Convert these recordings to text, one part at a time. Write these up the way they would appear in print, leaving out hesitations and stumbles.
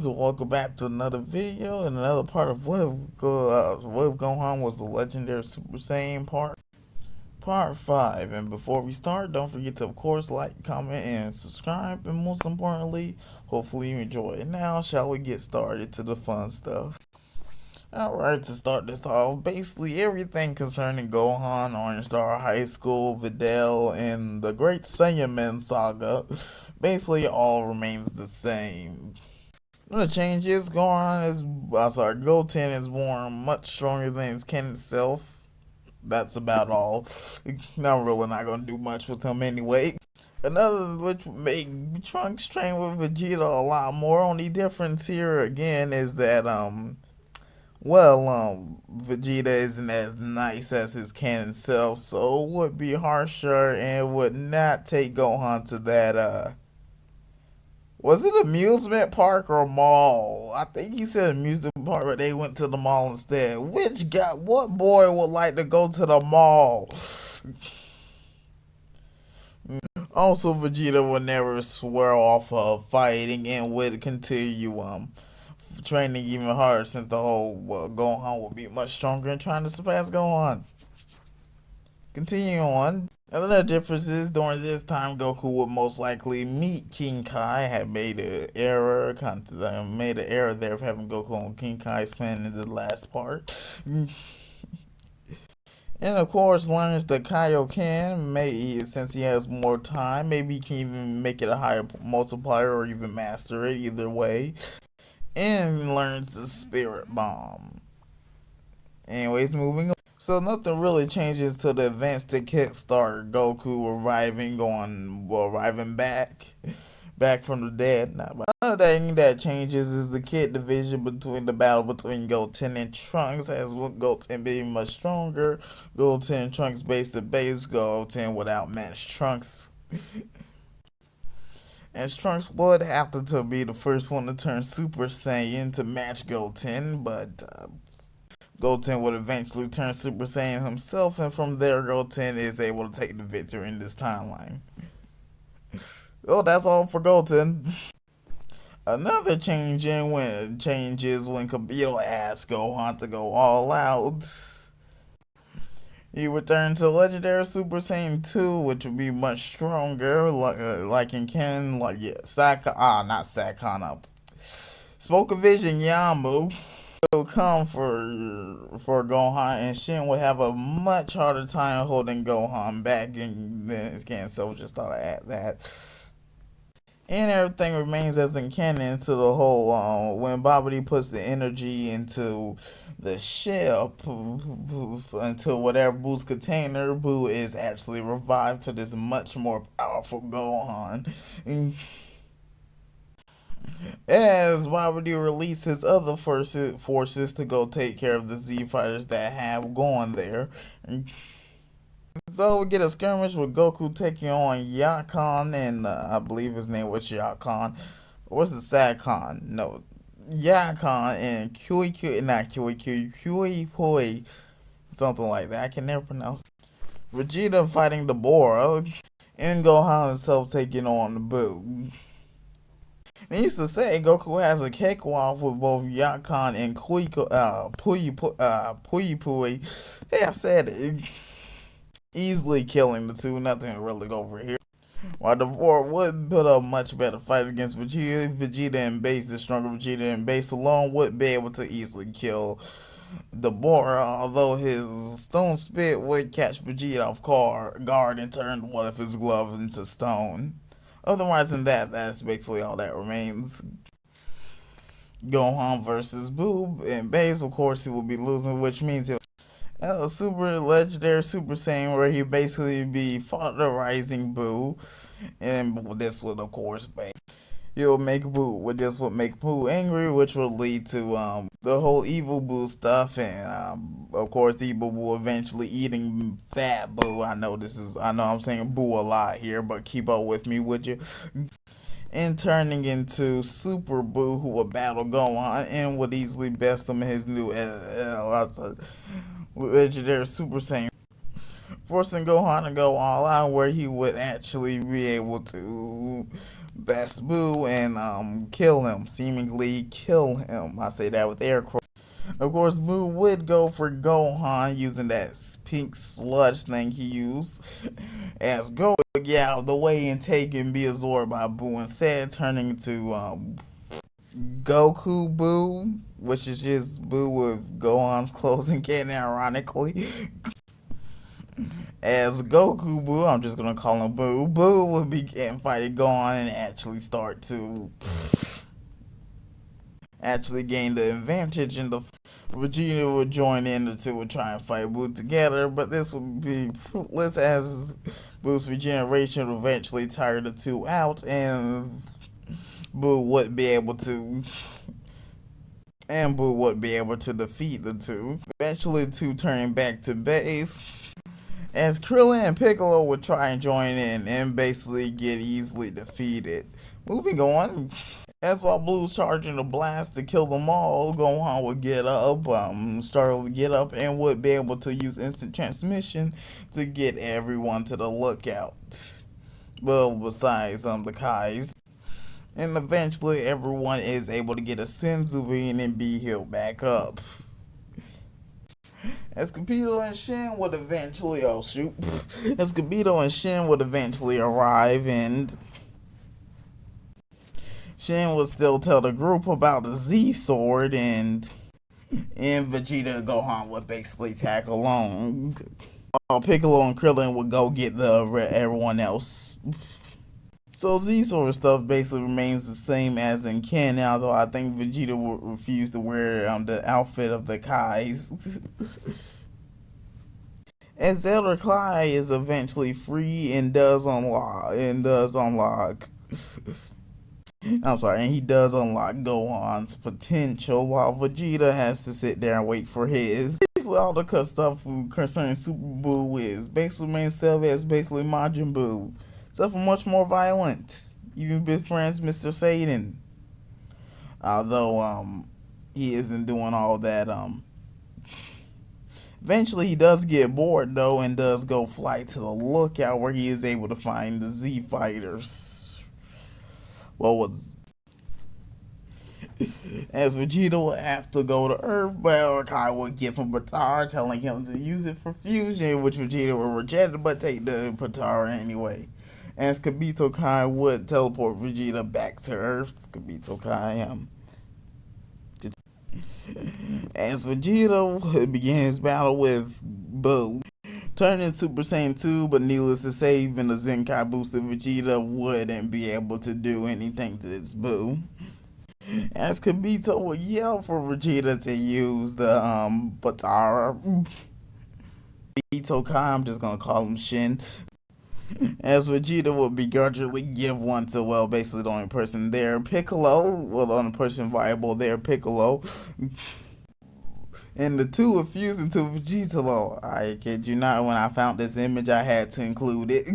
guys, and welcome back to another video and another part of what if Gohan was the legendary Super Saiyan part 5. And before we start, don't forget to of course like, comment, and subscribe, and most importantly, hopefully you enjoy it. Now shall we get started to the fun stuff. Alright, to start this off, basically everything concerning Gohan, Orange Star High School, Videl, and the Great Saiyaman saga basically all remains the same. The change is Goten is born much stronger than his kin itself. That's about all. I'm really not gonna do much with him anyway. Another which would make Trunks train with Vegeta a lot more. Only difference here again is that Vegeta isn't as nice as his canon self, so it would be harsher and would not take Gohan to that was it amusement park or mall? I think he said amusement park, but they went to the mall instead. What boy would like to go to the mall? Also, Vegeta would never swear off of fighting and would continue training even harder since the whole Gohan would be much stronger and trying to surpass Gohan. Continuing on. Another difference is during this time Goku would most likely meet King Kai. Had made an error, there of having Goku on King Kai's plan in the last part. And of course learns the Kaioken, since he has more time, maybe he can even make it a higher multiplier or even master it, either way. And learns the Spirit Bomb. Anyways, moving on. So nothing really changes to the events to kickstart Goku arriving back from the dead. Now, but another thing that changes is the kid division between the battle between Goten and Trunks, as with Goten being much stronger, Goten and Trunks base to base, Goten would outmatch Trunks. As Trunks would have to be the first one to turn Super Saiyan to match Goten, but Goten would eventually turn Super Saiyan himself, and from there, Goten is able to take the victory in this timeline. Oh, that's all for Goten. Another change is when Kibito asks Gohan to go all out. He returned to Legendary Super Saiyan 2, which would be much stronger, like in Ken, not Sakana. Spoken Vision Yamu will come for Gohan, and Shin would have a much harder time holding Gohan back than his canon, so just thought I'd add that. And everything remains as in canon to the whole when Babidi puts the energy into the ship until whatever Boo's container, Boo is actually revived to this much more powerful Gohan. As Babidi releases other forces to go take care of the Z fighters that have gone there. So we get a skirmish with Goku taking on Yakon, and I believe his name was Yakon. Or was it Sadkon? No. Yakon and Kui Pui. Something like that. I can never pronounce it. Vegeta fighting the Bora, and Gohan himself taking on the Boo. They used to say Goku has a cakewalk with both Yakon and Pui Pui. Hey, I said it. Easily killing the two, nothing to really go over here. While the Bora would put up a much better fight against Vegeta and Base, the stronger Vegeta and Base alone would be able to easily kill the Bora, although his stone spit would catch Vegeta off guard and turn one of his gloves into stone. Otherwise than that, that's basically all that remains. Gohan versus Boo, and Base, of course, he will be losing, which means he'll a super legendary Super Saiyan where he basically be father-rising Boo, and this would of course this would make Boo angry, which will lead to the whole evil Boo stuff, and of course evil Boo eventually eating fat Boo. I know I'm saying Boo a lot here, but keep up with me, would you? And turning into Super Boo, who would battle Gohan and would easily best him in his new legendary Super Saiyan, forcing Gohan to go all out, where he would actually be able to Best Boo and kill him, seemingly kill him. I say that with air quotes. Of course, Boo would go for Gohan using that pink sludge thing he used. As Goku would get out of the way and take and be absorbed by Boo, instead turning into Goku Boo, which is just Boo with Gohan's clothes and getting ironically. As Goku Boo, I'm just gonna call him Boo. Boo would begin fighting Gohan and actually gain the advantage, and the Vegeta would join in. The two would try and fight Boo together, but this would be fruitless as Boo's regeneration would eventually tire the two out, and Boo would be able to defeat the two. Eventually, the two turning back to base, as Krillin and Piccolo would try and join in and basically get easily defeated. Moving on, as while Blue's charging the blast to kill them all, Gohan would start to get up and would be able to use instant transmission to get everyone to the lookout. Well, besides the Kais. And eventually everyone is able to get a Senzu and be healed back up. As Kibito and Shin would eventually arrive, and Shin would still tell the group about the Z Sword, and Vegeta and Gohan would basically tag along. While Piccolo and Krillin would go get everyone else. So Z Sword stuff basically remains the same as in canon, although I think Vegeta would refuse to wear the outfit of the Kais. As Elder Kai is eventually free and does unlock and he does unlock Gohan's potential, while Vegeta has to sit there and wait for his. Basically, all the stuff concerning Super Buu is basically remains self as basically Majin Buu, except for much more violent. Even befriends Mr. Sayian, although he isn't doing all that. Eventually, he does get bored though and does go fly to the lookout, where he is able to find the Z fighters. As Vegeta would have to go to Earth, but Kai would give him Patar, telling him to use it for fusion, which Vegeta would reject, but take the Patar anyway. As Kibito Kai would teleport Vegeta back to Earth. As Vegeta began his battle with Boo, turning Super Saiyan 2, but needless to say, even the Zenkai boosted Vegeta wouldn't be able to do anything to its Boo. As Kibito would yell for Vegeta to use the Batara. Kibito Kai, I'm just gonna call him Shin. As Vegeta would begrudgingly give one to, basically the only person there, Piccolo. The only person viable there, Piccolo. And the two were fused into Vegeta. I kid you not, when I found this image, I had to include it.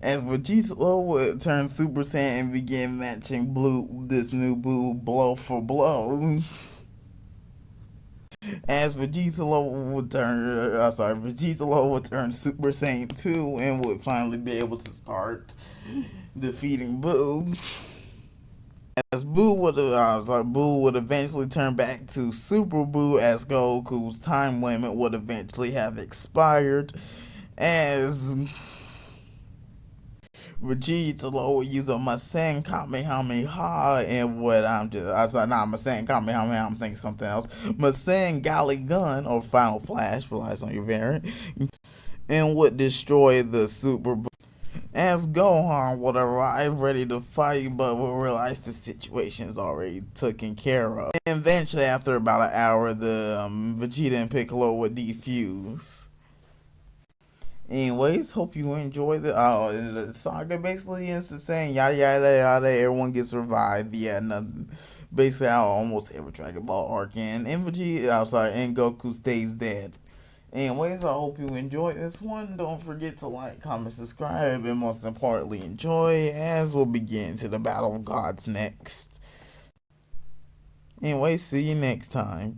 As Vegeta would turn Super Saiyan and begin matching this new Boo blow for blow. As Vegeta would turn Super Saiyan 2 and would finally be able to start defeating Boo. As Boo would eventually turn back to Super Boo, as Goku's time limit would eventually have expired. As Vegeta would use a Masen Kamehameha and Masen Kamehameha, I'm thinking something else. Masen Gali Gun, or Final Flash, relies on your variant, and would destroy the Super Boo. As Gohan would arrive ready to fight, but would realize the situation is already taken care of. And eventually, after about an hour, the Vegeta and Piccolo would defuse. Anyways, hope you enjoy the saga. Basically, it's the same, yada yada yada. Everyone gets revived. Yeah, nothing. Basically, almost every Dragon Ball arc and Goku stays dead. Anyways, I hope you enjoyed this one. Don't forget to like, comment, subscribe, and most importantly, enjoy, as we'll begin to the Battle of Gods next. Anyways, see you next time.